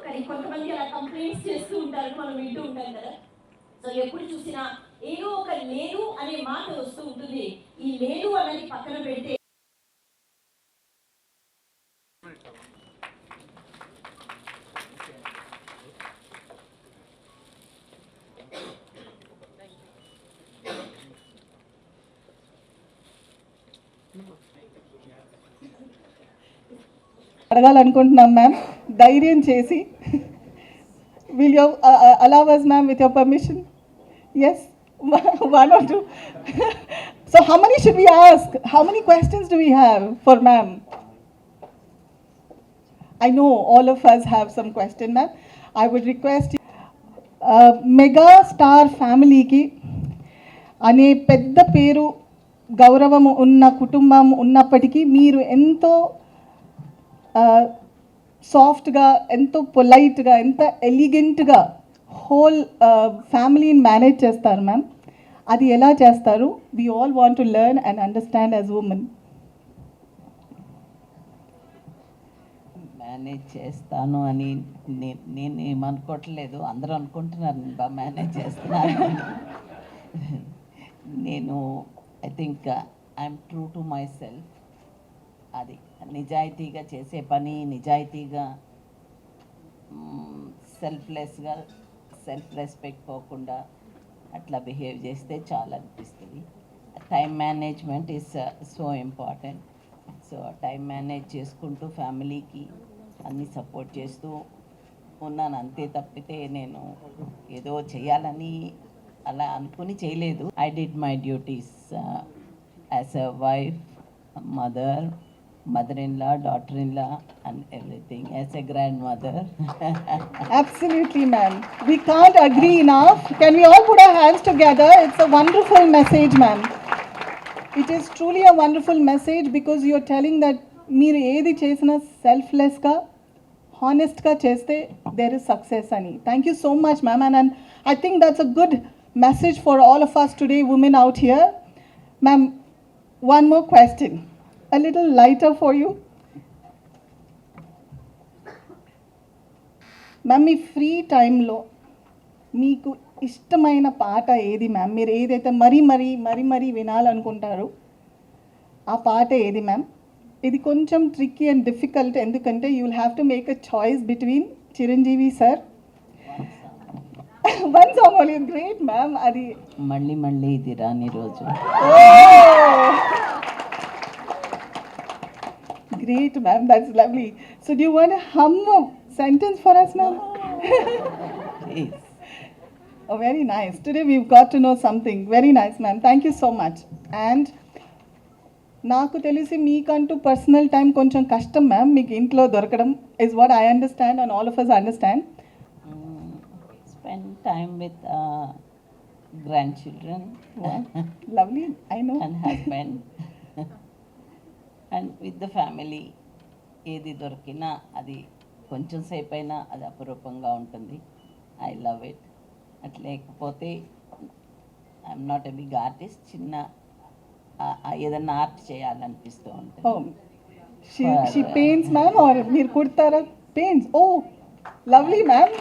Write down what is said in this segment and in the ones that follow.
కానీ కొంతమంది అలా కంప్లైంట్స్ చేస్తూ ఉంటారు, మనం వింటూ ఉంటాం కదా. సో ఎప్పుడు చూసినా ఏదో ఒక లేదు అనే మాట వస్తూ ఉంటుంది. ఈ లేదు అన్నది పక్కన పెడితే అడగాలనుకుంటున్నాం మ్యామ్, ధైర్యం చేసి. Will you allow us, ma'am, with your permission? Yes? One or two? So how many should we ask? How many questions do we have for ma'am? I know all of us have some question, ma'am. I would request mega star ఫ్యామిలీకి అనే పెద్ద పేరు గౌరవం ఉన్న కుటుంబం ఉన్నప్పటికీ మీరు ఎంతో సాఫ్ట్గా, ఎంతో పొలైట్గా, ఎంత ఎలిగెంట్గా హోల్ ఫ్యామిలీని మేనేజ్ చేస్తారు మ్యామ్. అది ఎలా చేస్తారు? We all want to learn and understand as women. Manage చేస్తాను అని నేను ఏమనుకోవట్లేదు, అందరూ అనుకుంటున్నారు నేను బాగా మేనేజ్ చేస్తున్నాను. నేను I think I'm true to my self. అది నిజాయితీగా చేసే పని, నిజాయితీగా సెల్ఫ్లెస్గా, సెల్ఫ్ రెస్పెక్ట్ పోకుండా అట్లా బిహేవ్ చేస్తే చాలా అనిపిస్తుంది. Time management is so important. So time manage చేసుకుంటూ ఫ్యామిలీకి అన్నీ సపోర్ట్ చేస్తూ ఉన్నాను, అంతే తప్పితే నేను ఏదో చేయాలని అలా అనుకుని చేయలేదు. I did my duties as a wife, mother-in-law, daughter-in-law, and everything, as a grandmother. Absolutely, ma'am. We can't agree enough. Can we all put our hands together? It's a wonderful message, ma'am. It is truly a wonderful message because you're telling that మీరు ఏది చేసినా సెల్ఫ్లెస్గా, హానెస్ట్గా చేస్తే there is success అని. Thank you so much, ma'am. And I think that's a good message for all of us today, women out here. Ma'am, one more question. A little lighter for you. Ma'am, me free టైంలో మీకు ఇష్టమైన పాట ఏది ma'am? మీరు ఏదైతే మరీ వినాలనుకుంటారో ఆ పాట ఏది మ్యామ్? ఇది కొంచెం ట్రిక్కీ అండ్ డిఫికల్ట్, ఎందుకంటే you will have to make a choice between Chiranjeevi sir. One song only. Great ma'am. అది మళ్ళీ ఇది రాని రోజు. Great, ma'am. That's lovely. So, do you want to hum a sentence for us, ma'am? Please. Oh, very nice. Today we've got to know something. Very nice, ma'am. Thank you so much. And నాకు తెలిసి మీకంటూ personal time కొంచెం కష్టం ma'am, మీకు ఇంట్లో దొరకడం is what I understand and all of us understand. Spend time with grandchildren. Lovely, I know. And husband. And with the family. ఏది దొరికినా అది కొంచెం సేపు అయినా అది అపురూపంగా ఉంటుంది. I love it. అట్ లేకపోతే I'm not a big artist. చిన్న ఏదన్నా ఆర్ట్ చేయాలనిపిస్తూ ఉంటుంది. షీ పెయింట్స్ మ్యామ్, ఆర్ మీరు కుడతారా? Paints. Oh lovely ma'am.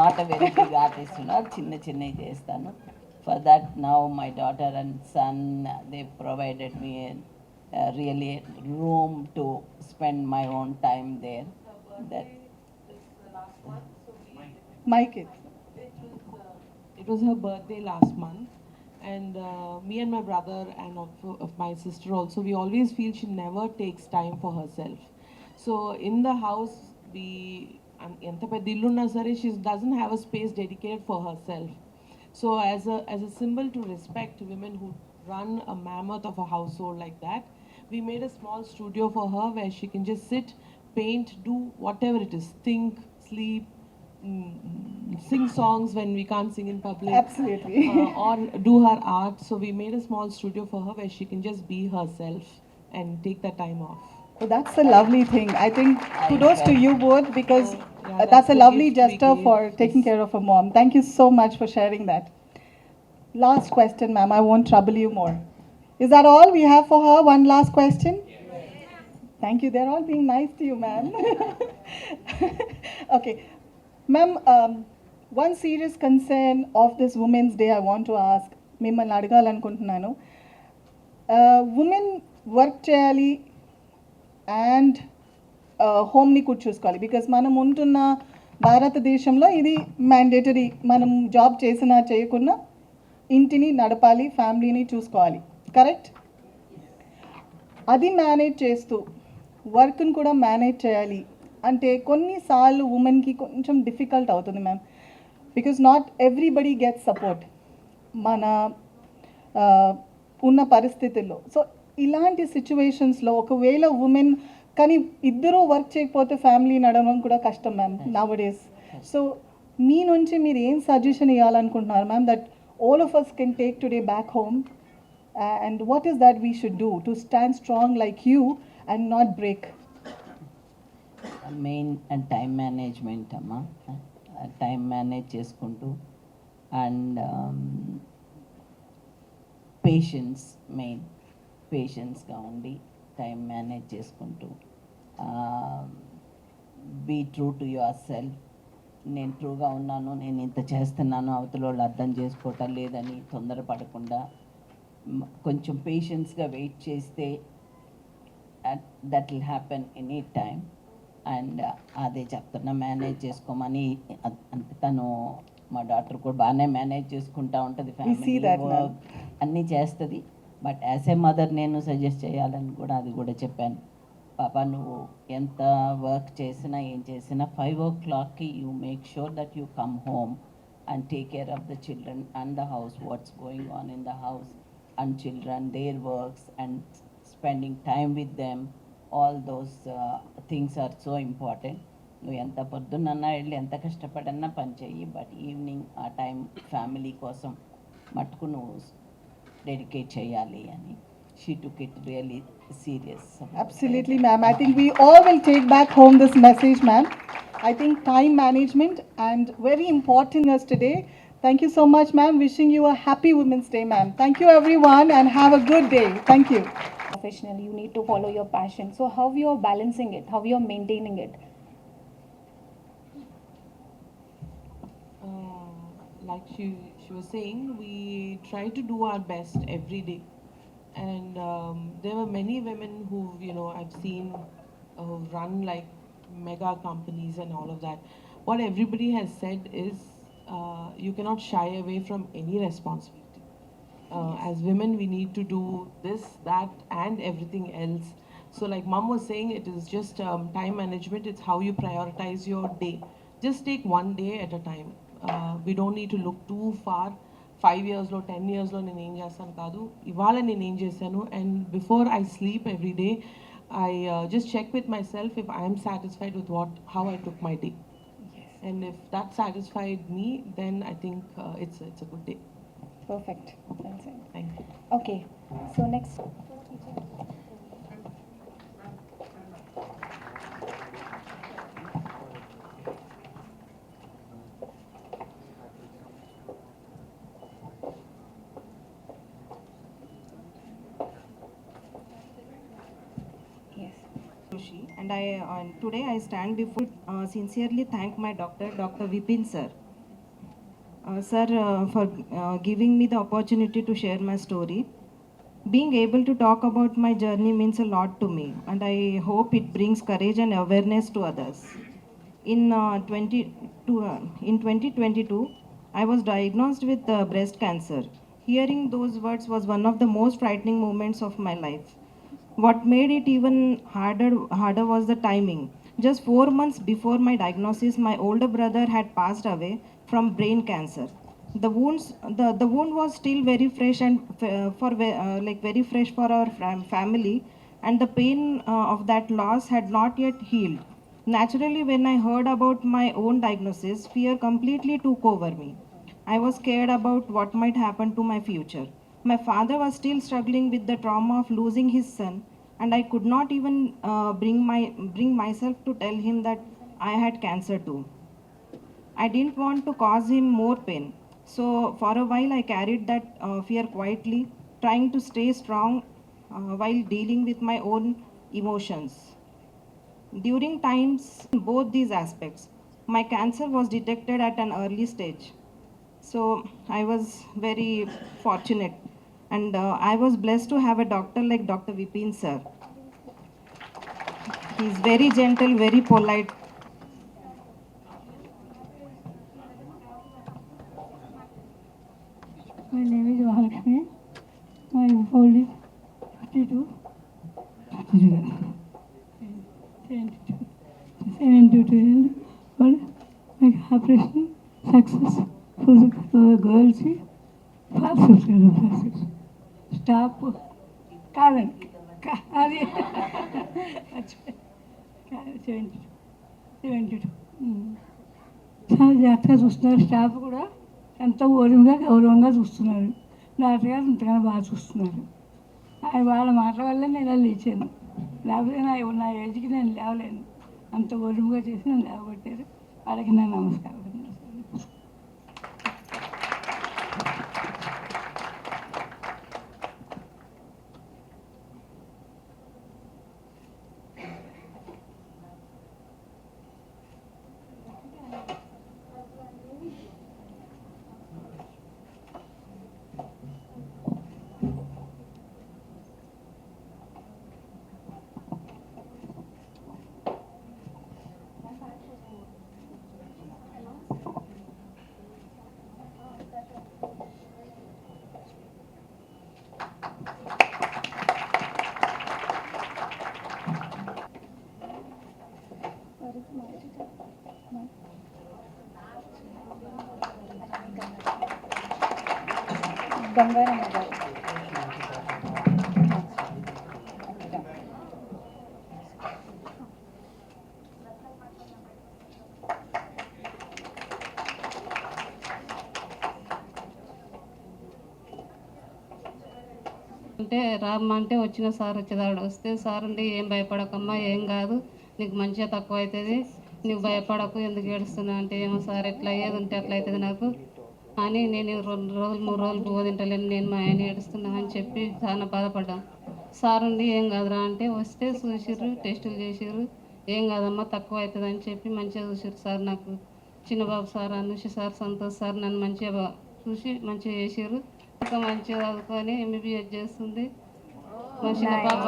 Not a very big artist, చిన్నవి చేస్తాను. For that now my daughter and son, they provided me really room to spend my own time there. That my kids. It was her birthday last month, and me and my brother and of my sister also, we always feel she never takes time for herself. So in the house, we enta pedda illu unna sare, she doesn't have a space dedicated for herself. So as a symbol to respect women who run a mammoth of a household like that, we made a small studio for her where she can just sit, paint, do whatever it is, think, sleep, sing songs when we can't sing in public. Absolutely. Or do her art. So we made a small studio for her where she can just be herself and take that time off. So that's a lovely thing. I think kudos to you both, because Yeah, that's a the lovely gift we gesture gave. for taking care of a mom. Thank you so much for sharing that. Last question, ma'am. I won't trouble you more. Is that all we have for her? One last question? Thank you. They're all being nice to you, ma'am. Okay. Ma'am, one serious concern of this Women's Day I want to ask, మిమ్మల్ని అడగాలనుకుంటున్నాను. Women work చేయాలి and హోమ్ని కూడా చూసుకోవాలి, because మనం ఉంటున్న భారతదేశంలో ఇది mandatory. మనం job చేసినా చేయకున్నా ఇంటిని నడపాలి, ఫ్యామిలీని చూసుకోవాలి, కరెక్ట్? అది మేనేజ్ చేస్తూ వర్క్ని కూడా మేనేజ్ చేయాలి అంటే కొన్నిసార్లు ఉమెన్కి కొంచెం డిఫికల్ట్ అవుతుంది ma'am, because not everybody gets support మన ఉన్న పరిస్థితుల్లో. సో ఇలాంటి సిచ్యువేషన్స్లో ఒకవేళ ఉమెన్ కానీ ఇద్దరూ వర్క్ చేయకపోతే ఫ్యామిలీ నడవడం కూడా కష్టం మ్యామ్ నవ్ డేస్. సో మీ నుంచి మీరు ఏం సజెషన్ ఇవ్వాలనుకుంటున్నారు ma'am, that all of us can take today back home, and what is that we should do to stand strong like you and not break? Main time management అమ్మా. Time manage చేసుకుంటూ and patience, main పేషెన్స్గా ఉండి time manage చేసుకుంటూ be true to yourself. నేను ట్రూగా ఉన్నాను, నేను ఇంత చేస్తున్నాను, అవతల వాళ్ళు అర్థం చేసుకోవటం లేదని తొందరపడకుండా కొంచెం పేషెన్స్గా వెయిట్ చేస్తే that will happen any time. And అదే చెప్తున్నా, మేనేజ్ చేసుకోమని. తను మా డాక్టర్ కూడా బాగానే మేనేజ్ చేసుకుంటూ ఉంటుంది, ఫ్యామిలీ వర్క్ అన్నీ చేస్తుంది. బట్ యాజ్ ఏ మదర్ నేను సజెస్ట్ చేయాలని కూడా అది కూడా చెప్పాను. పాపా నువ్వు ఎంత వర్క్ చేసినా ఏం చేసినా 5 o'clock you make sure that you come home and take care of the children and the house, what's going on in the house and children, their works and spending time with them. All those things are so important. నువ్వు ఎంత పొద్దున్నన్నా వెళ్ళి ఎంత కష్టపడన్నా పని చెయ్యి, but evening ఆ time family కోసం మటుకు నువ్వు డెడికేట్ చేయాలి అని. She took it really serious. Absolutely, ma'am. I think we all will take back home this message, ma'am. I think time management and very important us today. Thank you so much, ma'am. Wishing you a happy Women's Day, ma'am. Thank you, everyone, and have a good day. Thank you. Professional, you need to follow your passion. So how you're balancing it, how you're maintaining it? Like she was saying, we try to do our best every day. And there were many women who, you know, I've seen who've run like mega companies and all of that. What everybody has said is you cannot shy away from any responsibility. As women, we need to do this, that, and everything else. So like Mom was saying, it is just time management. It's how you prioritize your day. Just take one day at a time. We don't need to look too far. 5 yearsలో 10 yearsలో నేను ఏం చేస్తాను కాదు, ఇవాళ నేను ఏం చేశాను. And before I sleep every day I just check with myself if I'm satisfied with how I took my day. And if that satisfied me then I think it's a good day. Perfect. That's it. Thank you. Okay. So next. And today I stand before sincerely thank my doctor, Dr. Vipin sir. Sir, for giving me the opportunity to share my story. Being able to talk about my journey means a lot to me, and I hope it brings courage and awareness to others. In 2022, I was diagnosed with breast cancer. Hearing those words was one of the most frightening moments of my life. What made it even harder was the timing. Just 4 months before my diagnosis, my older brother had passed away from brain cancer. The wound was still very fresh and very fresh for our family, and the pain of that loss had not yet healed. Naturally, when I heard about my own diagnosis, fear completely took over me. I was scared about what might happen to my future. My father was still struggling with the trauma of losing his son, and I could not even bring myself to tell him that I had cancer too. I didn't want to cause him more pain. So for a while I carried that fear quietly, trying to stay strong while dealing with my own emotions. During times, both these aspects, my cancer was detected at an early stage. So I was very fortunate, and I was blessed to have a doctor like Dr. Vipin sir. He's very gentle, very polite. My name is Mahalakshmi. My age is 52. 72 years old. My operation success for the girls. Stop. కాదండి అది 72 చాలా జాగ్రత్తగా చూస్తున్నారు. Staff కూడా ఎంతో ఓర్యంగా గౌరవంగా చూస్తున్నారు. Doctor గారు ఇంతగానో బాగా చూస్తున్నారు. వాళ్ళ మాటల వల్ల నేను ఇలా లేచాను. లేకపోతే నా ఏజ్కి నేను లేవలేను. అంత ఓర్యంగా చేసి నన్ను లేవగొట్టారు. వాళ్ళకి నా నమస్కారం. బంగారమ్మ గారు. అంటే రామ్మంటే వచ్చిన సార్ వచ్చేదాడు. వస్తే సార్ ఉండి ఏం భయపడకమ్మా, ఏం కాదు, నీకు మంచిగా తక్కువ అవుతుంది, నీకు భయపడకు, ఎందుకు ఏడుస్తున్నావు అంటే, ఏమో సార్ ఎట్లా ఏది ఉంటే అట్లా అవుతుంది నాకు అని నేను 2 రోజులు 3 రోజులు పోదింటలేను, నేను మా ఆయన ఏడుస్తున్నా అని చెప్పి చాలా బాధపడ్డాను. సార్ ఉండి ఏం కాదురా అంటే వస్తే చూసిర్రు, టెస్టులు చేసిర్రు, ఏం కాదమ్మా తక్కువ అవుతుంది అని చెప్పి మంచిగా చూసిర్రు సార్. నాకు Chinnababu sir, Anusha sir, Santosh sir నన్ను మంచిగా చూసి మంచిగా చేసిర్రు. ఇంకా మంచిగా చదువుకొని ఎంబీబీఎస్ చేస్తుంది. మా చిన్న పాప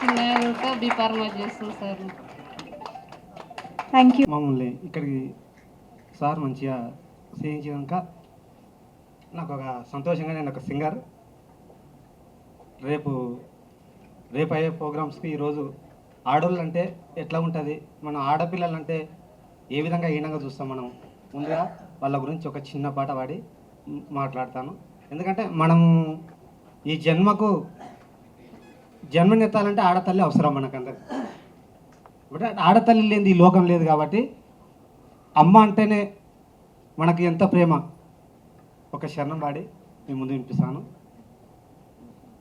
చిన్న కూడా బీ ఫార్మసీ చేస్తుంది సార్. Thank you. మమ్మల్ని ఇక్కడికి సార్ మంచిగా చేయించాక నాకు ఒక సంతోషంగా, నేను ఒక సింగర్. రేపు అయ్యే ప్రోగ్రామ్స్కి ఈరోజు ఆడోళ్ళు అంటే ఎట్లా ఉంటుంది, మన ఆడపిల్లలంటే ఏ విధంగా హీనంగా చూస్తాం మనం. ముందుగా వాళ్ళ గురించి ఒక చిన్న పాట పాడి మాట్లాడతాను. ఎందుకంటే మనము ఈ జన్మనెత్తాలంటే ఆడతల్లి అవసరం మనకందరికి. అంటే ఆడతల్లి లేనిది ఈ లోకం లేదు కాబట్టి అమ్మ అంటేనే మనకి ఎంత ప్రేమ. ఒక శరణం పాడి మీ ముందు వినిపిస్తాను.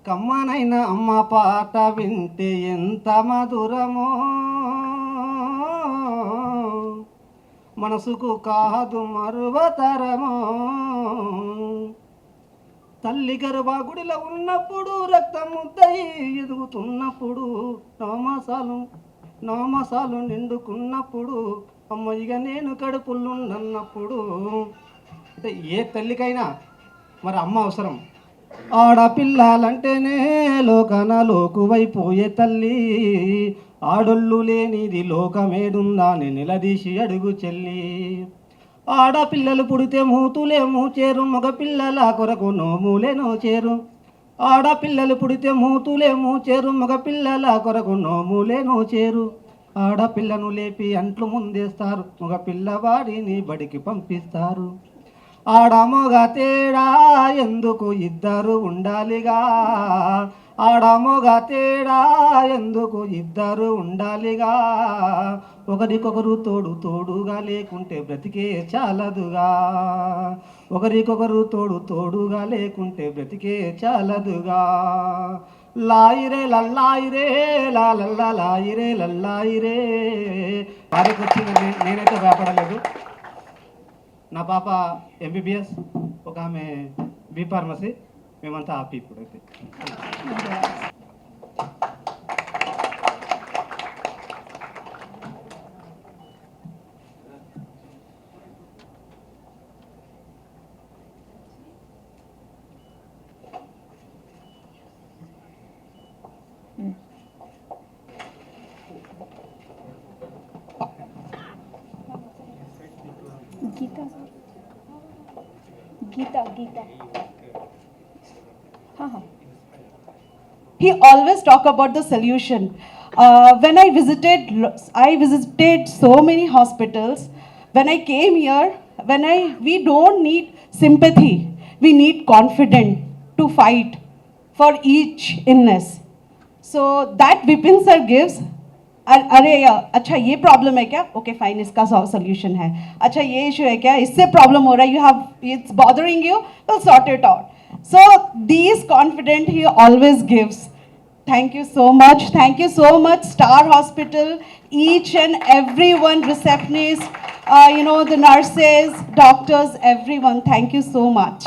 కమ్మనైన అమ్మ పాట వింటే ఎంత మధురమో, మనసుకు కాదు మరువతరమో. తల్లి గర్భగుడిలో ఉన్నప్పుడు, రక్తం ముద్దై ఎదుగుతున్నప్పుడు, 9 మాసాలు నిండుకున్నప్పుడు, అమ్మయ్యగా నేను కడుపులున్నప్పుడు. అంటే ఏ తల్లికైనా మరి అమ్మ అవసరం. ఆడపిల్లలంటేనే లోకువైపోయే తల్లి, ఆడోళ్ళు లేనిది లోకమేడుందాని నిలదీసి అడుగు చెల్లి. ఆడపిల్లలు పుడితే మూతులేమో చేరు, మగపిల్లల కొరకు నోములేనో చేరు. ఆడపిల్లలు పుడితే మూతులేమో చేరు, మగపిల్లల కొరకు నోములేనో చేరు. ఆడపిల్లను లేపి అంట్లు ముందేస్తారు, మగపిల్లవాడిని బడికి పంపిస్తారు. ఆడమొగ తేడా ఎందుకు ఇద్దరు ఉండాలిగా, ఆడమొగ తేడా ఎందుకు ఇద్దరు ఉండాలిగా. ఒకరికొకరు తోడుగా లేకుంటే బ్రతికే చాలదుగా. ఒకరికొకరు తోడుగా లేకుంటే బ్రతికే చాలదుగా. లాయిరే లల్లాయిరే లాయిరే లల్లాయిరే. వారికి వచ్చింది, నేనైతే భయపడలేదు. నా పాప ఎంబీబీఎస్, ఒక ఆమె బీ ఫార్మసీ. మేమంతా హ్యాపీ ఇప్పుడైతే. Geeta. Geeta. हाँ. He always talk about the solution. When I visited so many hospitals. When I came here, we don't need sympathy, we need confidence to fight for each illness. So that Vipin sir gives. अरे अच्छा ये problem है क्या, okay fine, इसका solution है. अच्छा ये issue है क्या, इससे प्रॉब्लम हो रहा है, you have it's bothering you, will sort it out. So these confident he always gives. Thank you so much, Star Hospital, each and everyone, receptionists, the nurses, doctors, everyone. Thank you so much.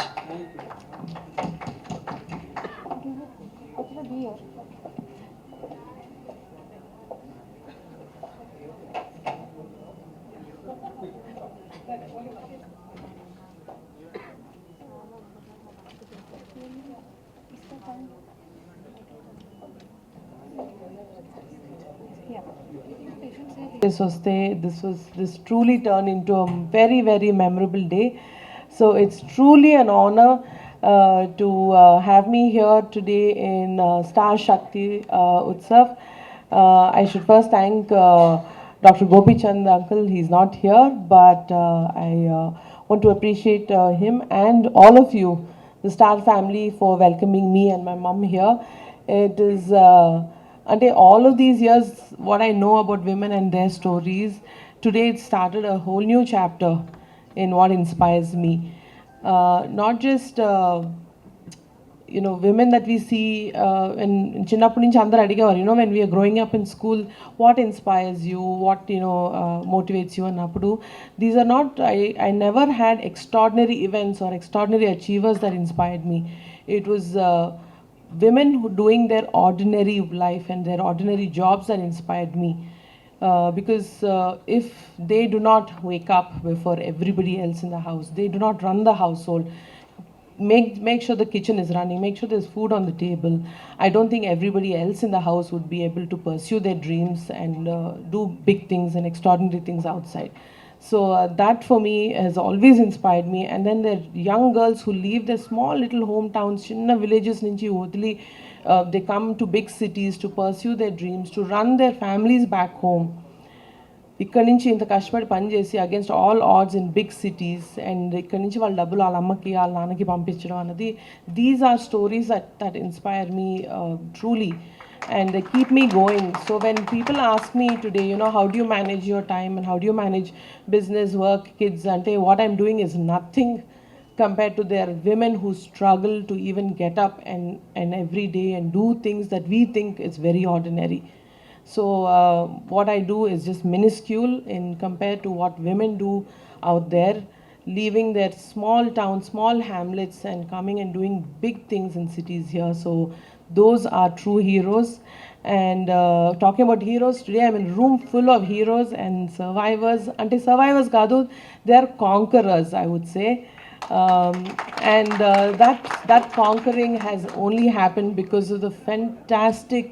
This truly turned into a very, very memorable day. So it's truly an honor to have me here today in Star Shakti Utsav. I should first thank Dr. Gopi Chand uncle. He's not here, but I want to appreciate him and all of you, the Star family, for welcoming me and my mom here. It is all of these years, what I know about women and their stories, today it started a whole new chapter in what inspires me. Not just women that we see in Chinnappu nunchi andaru adigaru, when we are growing up in school, what inspires you, what motivates you annappudu. These are not, I never had extraordinary events or extraordinary achievers that inspired me. It was women who doing their ordinary life and their ordinary jobs that inspired me. Because if they do not wake up before everybody else in the house, they do not run the household, make sure the kitchen is running, make sure there's food on the table, I don't think everybody else in the house would be able to pursue their dreams and do big things and extraordinary things outside. So that for me has always inspired me. And then the young girls who leave their small little hometowns, chinna villages nunchi odili, they come to big cities to pursue their dreams, to run their families back home. ఇక్కడ నుంచి ఇంత కష్టపడి పని చేసి against all odds in big cities and ఇక్కడ నుంచి వాళ్ళ డబ్బులు వాళ్ళ అమ్మకి వాళ్ళ నాన్నకి పంపించడం అన్నది, these are stories that inspire me truly and they keep me going. So when people ask me today, how do you manage your time and how do you manage business, work, kids, and what I'm doing is nothing compared to their women who struggle to even get up and every day and do things that we think is very ordinary. So what I do is just minuscule in compared to what women do out there, leaving their small towns, small hamlets and coming and doing big things in cities here. So those are true heroes. And talking about heroes, today I'm in a room full of heroes and survivors. Ante survivors kadu, they are conquerors, I would say. And that conquering has only happened because of the fantastic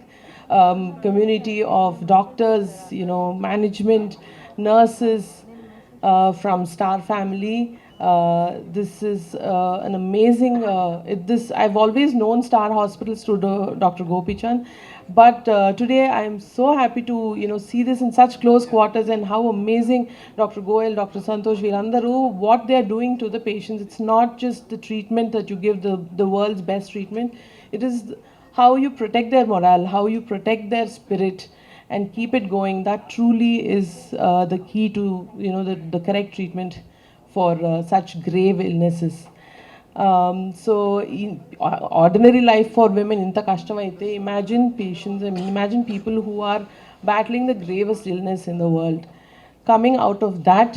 community of doctors, management, nurses from Star family. This is an amazing, I've always known Star Hospitals through Dr. Gopi Chand, but today I am so happy to see this in such close quarters and how amazing Dr. Goel, Dr. Santosh, Virandaru, what they are doing to the patients. It's not just the treatment that you give, the world's best treatment. It is how you protect their morale, how you protect their spirit and keep it going. That truly is the key to the correct treatment for such grave illnesses. So in ordinary life for women inta kashtam aithe, imagine patients, imagine people who are battling the gravest illness in the world. Coming out of that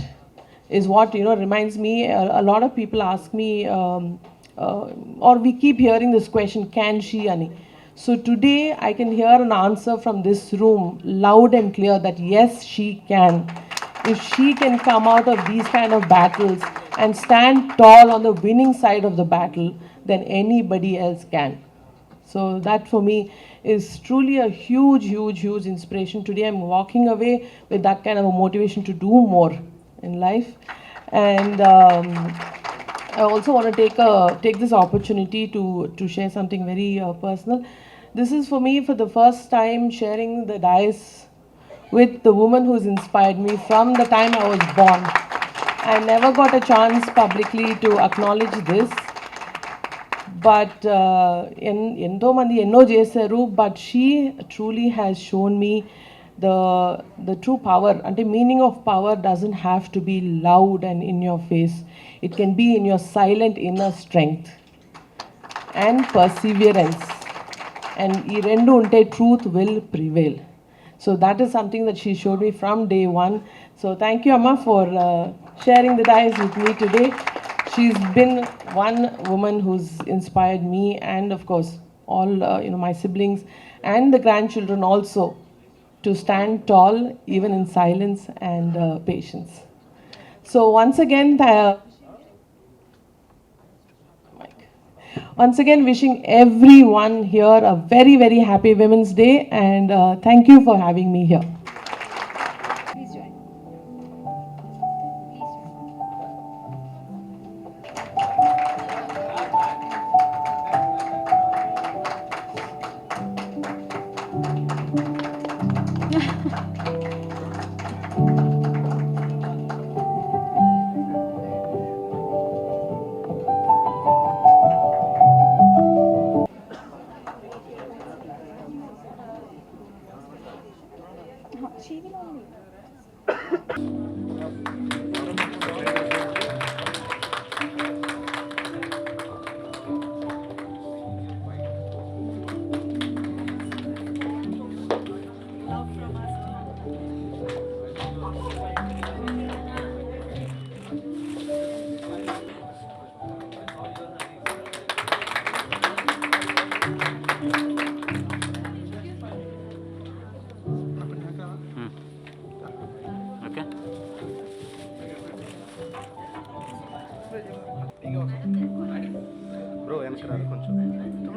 is what reminds me, a lot of people ask me or we keep hearing this question, can she ani. So today I can hear an answer from this room loud and clear that yes, she can. If she can come out of these kind of battles and stand tall on the winning side of the battle, then anybody else can. So that for me is truly a huge, huge, huge inspiration. Today I'm walking away with that kind of a motivation to do more in life. And I also want to take this opportunity to share something very personal. This is for me for the first time sharing the dais with the woman who's inspired me from the time I was born. I never got a chance publicly to acknowledge this. But ఎంతో మంది ఎన్నో చేశారు, but she truly has shown me the true power. అంటే meaning of power doesn't have to be loud and in your face. It can be in your silent inner strength and perseverance. And ఈ రెండు ఉంటే truth will prevail. So that is something that she showed me from day one. So thank you, Amma, for sharing the dais with me today. She's been one woman who's inspired me, and of course all my siblings and the grandchildren also, to stand tall even in silence and patience. So once again wishing everyone here a very, very happy Women's Day, and thank you for having me here. Please join. She will only. Bro వెనక రాదు కొంచెం.